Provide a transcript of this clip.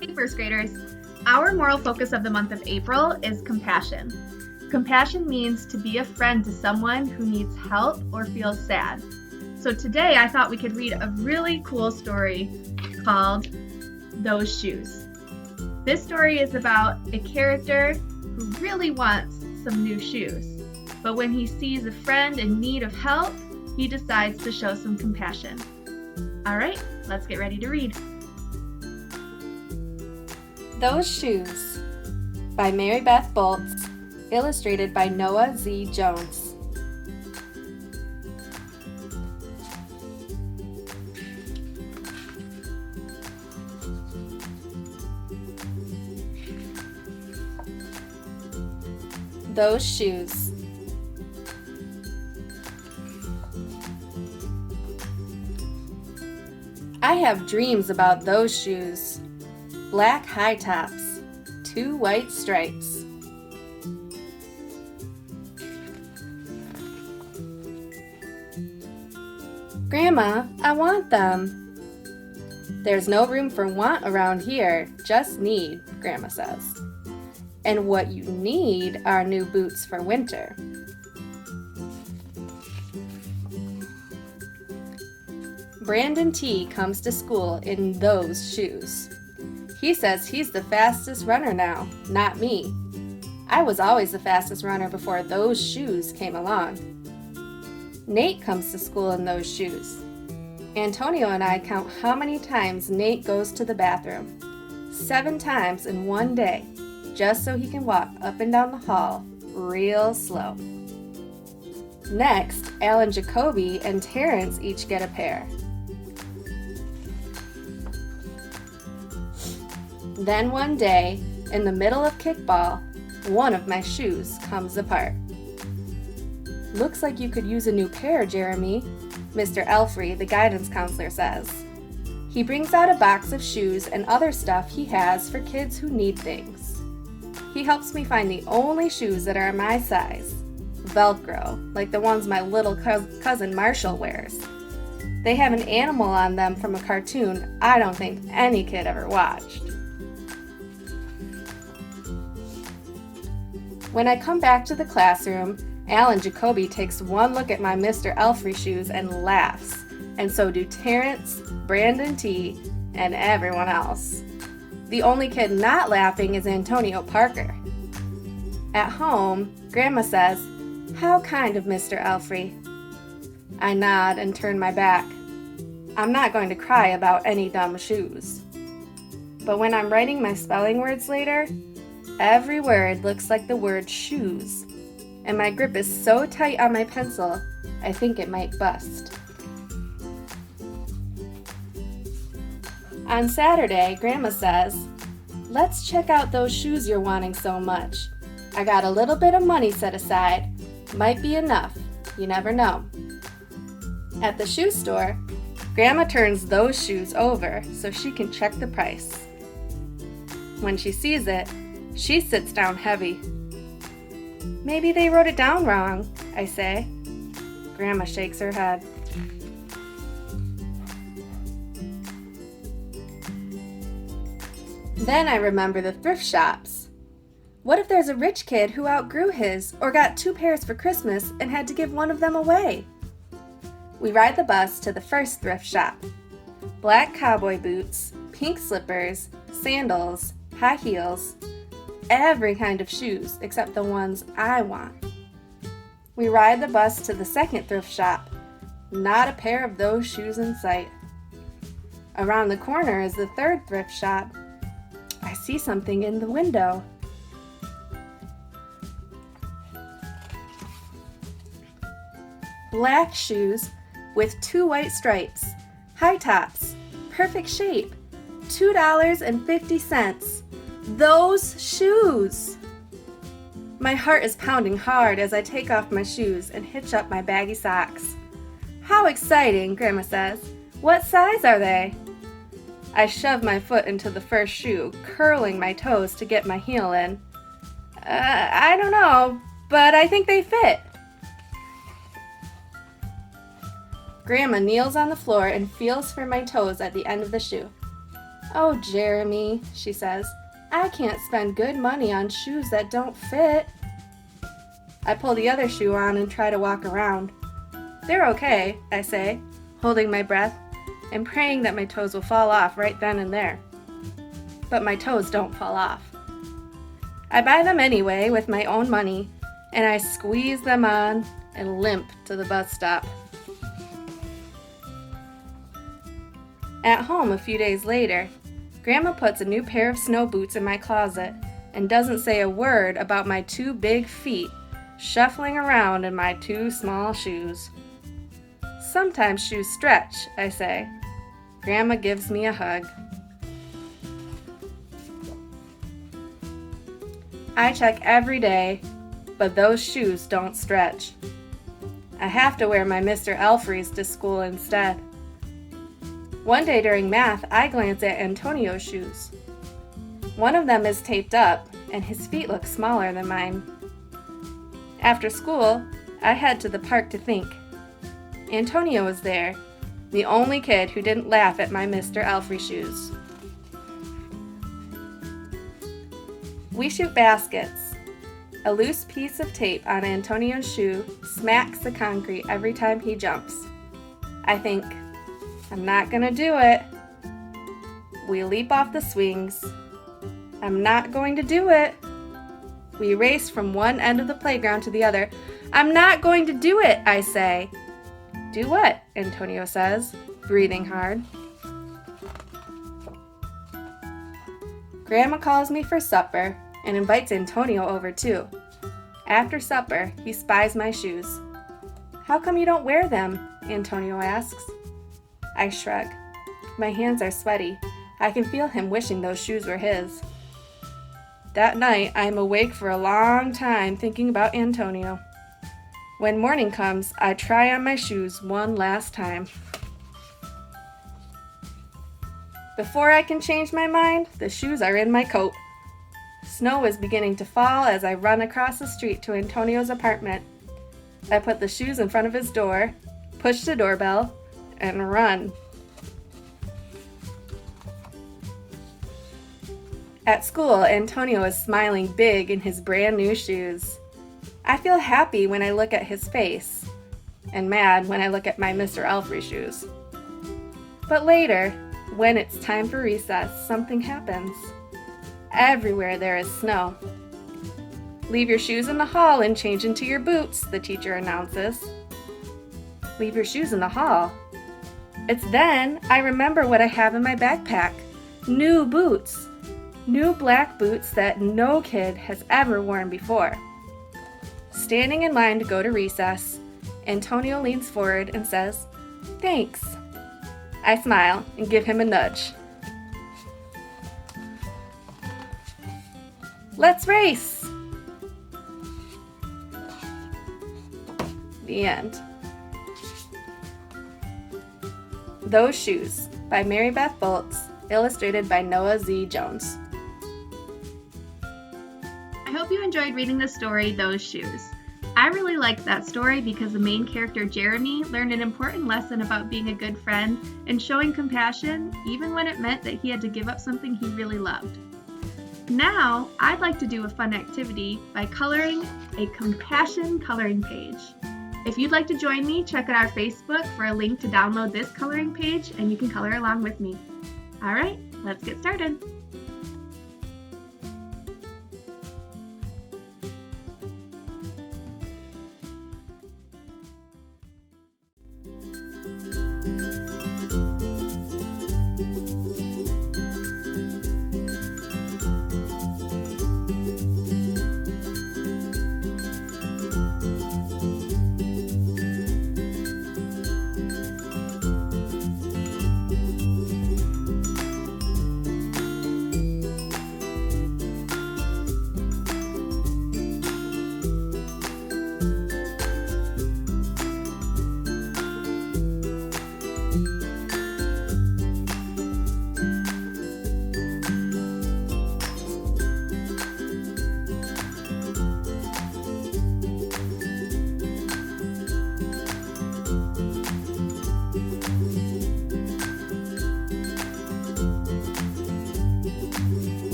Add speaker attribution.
Speaker 1: Hey, first graders. Our moral focus of the month of April is compassion. Compassion means to be a friend to someone who needs help or feels sad. So today I thought we could read a really cool story called Those Shoes. This story is about a character who really wants some new shoes. But when he sees a friend in need of help, he decides to show some compassion. All right, let's get ready to read.
Speaker 2: Those Shoes by Maribeth Boelts, illustrated by Noah Z. Jones. Those Shoes. I have dreams about those shoes. Black high tops, 2 white stripes. Grandma, I want them. There's no room for want around here, just need, Grandma says. And what you need are new boots for winter. Brandon T. comes to school in those shoes. He says he's the fastest runner now, not me. I was always the fastest runner before those shoes came along. Nate comes to school in those shoes. Antonio and I count how many times Nate goes to the bathroom. 7 times in one day, just so he can walk up and down the hall real slow. Next, Alan Jacoby and Terrence each get a pair. Then one day, in the middle of kickball, one of my shoes comes apart. Looks like you could use a new pair, Jeremy, Mr. Elfrey, the guidance counselor, says. He brings out a box of shoes and other stuff he has for kids who need things. He helps me find the only shoes that are my size, Velcro, like the ones my little cousin Marshall wears. They have an animal on them from a cartoon I don't think any kid ever watched. When I come back to the classroom, Alan Jacoby takes one look at my Mr. Elfrey shoes and laughs, and so do Terrence, Brandon T., and everyone else. The only kid not laughing is Antonio Parker. At home, Grandma says, "How kind of Mr. Elfrey." I nod and turn my back. I'm not going to cry about any dumb shoes. But when I'm writing my spelling words later, every word looks like the word shoes, and my grip is so tight on my pencil, I think it might bust. On Saturday, Grandma says, "Let's check out those shoes you're wanting so much. I got a little bit of money set aside. Might be enough. You never know." At the shoe store, Grandma turns those shoes over so she can check the price. When she sees it, she sits down heavy. "Maybe they wrote it down wrong," I say. Grandma shakes her head. Then I remember the thrift shops. What if there's a rich kid who outgrew his or got 2 pairs for Christmas and had to give one of them away? We ride the bus to the first thrift shop. Black cowboy boots, pink slippers, sandals, high heels, every kind of shoes except the ones I want. We ride the bus to the second thrift shop. Not a pair of those shoes in sight. Around the corner is the third thrift shop. I see something in the window. Black shoes with 2 white stripes, high tops, perfect shape, $2.50. Those shoes! My heart is pounding hard as I take off my shoes and hitch up my baggy socks. "How exciting," Grandma says. "What size are they?" I shove my foot into the first shoe, curling my toes to get my heel in. I don't know, but I think they fit." Grandma kneels on the floor and feels for my toes at the end of the shoe. "Oh, Jeremy," she says, "I can't spend good money on shoes that don't fit." I pull the other shoe on and try to walk around. "They're okay," I say, holding my breath and praying that my toes will fall off right then and there. But my toes don't fall off. I buy them anyway with my own money, and I squeeze them on and limp to the bus stop. At home a few days later, Grandma puts a new pair of snow boots in my closet and doesn't say a word about my 2 big feet shuffling around in my 2 small shoes. "Sometimes shoes stretch," I say. Grandma gives me a hug. I check every day, but those shoes don't stretch. I have to wear my Mr. Elfrey's to school instead. One day during math, I glance at Antonio's shoes. One of them is taped up, and his feet look smaller than mine. After school, I head to the park to think. Antonio was there, the only kid who didn't laugh at my Mr. Elfrey shoes. We shoot baskets. A loose piece of tape on Antonio's shoe smacks the concrete every time he jumps. I think, I'm not gonna do it. We leap off the swings. I'm not going to do it. We race from one end of the playground to the other. I'm not going to do it, I say. Do what? Antonio says, breathing hard. Grandma calls me for supper and invites Antonio over too. After supper, he spies my shoes. "How come you don't wear them?" Antonio asks. I shrug. My hands are sweaty. I can feel him wishing those shoes were his. That night, I am awake for a long time thinking about Antonio. When morning comes, I try on my shoes one last time. Before I can change my mind, the shoes are in my coat. Snow is beginning to fall as I run across the street to Antonio's apartment. I put the shoes in front of his door, push the doorbell, and run. At school, Antonio is smiling big in his brand new shoes. I feel happy when I look at his face, and mad when I look at my Mr. Elfrey shoes. But later, when it's time for recess, something happens. Everywhere there is snow. "Leave your shoes in the hall and change into your boots," the teacher announces. Leave your shoes in the hall? It's then I remember what I have in my backpack. New boots. New black boots that no kid has ever worn before. Standing in line to go to recess, Antonio leans forward and says, "Thanks." I smile and give him a nudge. "Let's race!" The end. Those Shoes by Maribeth Boelts, illustrated by Noah Z. Jones.
Speaker 1: I hope you enjoyed reading the story, Those Shoes. I really liked that story because the main character, Jeremy, learned an important lesson about being a good friend and showing compassion, even when it meant that he had to give up something he really loved. Now, I'd like to do a fun activity by coloring a compassion coloring page. If you'd like to join me, check out our Facebook for a link to download this coloring page and you can color along with me. All right, let's get started.